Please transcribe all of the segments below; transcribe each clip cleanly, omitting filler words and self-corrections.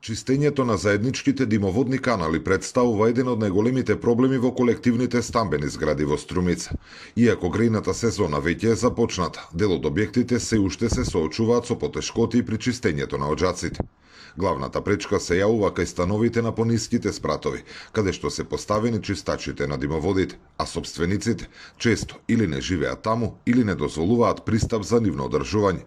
Чистењето на заедничките димоводни канали представува еден од најголемите проблеми во колективните стамбени згради во Струмица. Иако грејната сезона веќе е започната, дел од објектите се уште се соочуваат со потешкоти при чистењето на оџаците. Главната пречка се јавува кај становите на пониските спратови, каде што се поставени чистачите на димоводите, а собствениците често или не живеат таму, или не дозволуваат пристап за нивно одржување.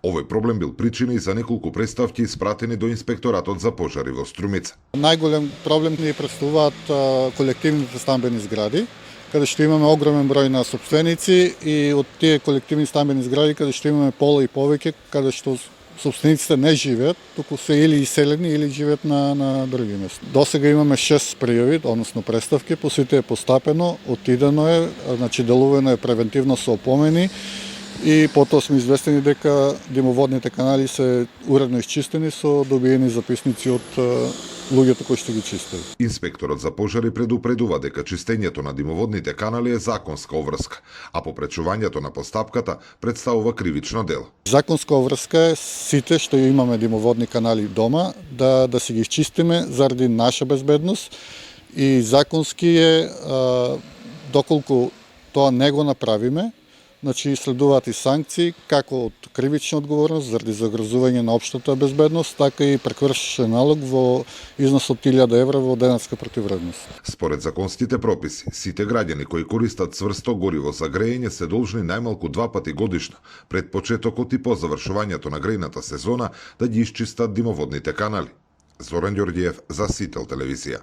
Овој проблем бил причина и за неколку представки испратени до инспекторатот за пожари во Струмица. Најголем проблем ни представуваат колективните стамбени згради, каде што имаме огромен број на собственици и од тие колективни стамбени згради каде што имаме пола и повеќе, каде што собствениците не живеат, туку се или иселени или живеат на други места. Досега имаме 6 пријави, односно представки, по сите е постапено, отидено е, значи делувано е превентивно со опомени и потоа сме известени дека димоводните канали се уредно исчистени со добиени записници од луѓето кои што ги чистели. Инспекторот за пожари предупредува дека чистењето на димоводните канали е законска обврска, а попречувањето на постапката представува кривично дело. Законска обврска е сите што имаме димоводни канали дома да си ги изчистиме заради наша безбедност и законски е доколку тоа не го направиме, значи следуваат и санкции, како од кривична одговорност заради загрозување на општата безбедност, така и прекршен налог во износ од 1000 евра во денарска противвредност. Според законските прописи, сите граѓани кои користат цврсто гориво за грејење се должни најмалку 2 пати годишно, пред почетокот и по завршувањето на грејната сезона, да ги исчистат димоводните канали. Зоран Ѓорѓиев за Сител телевизија.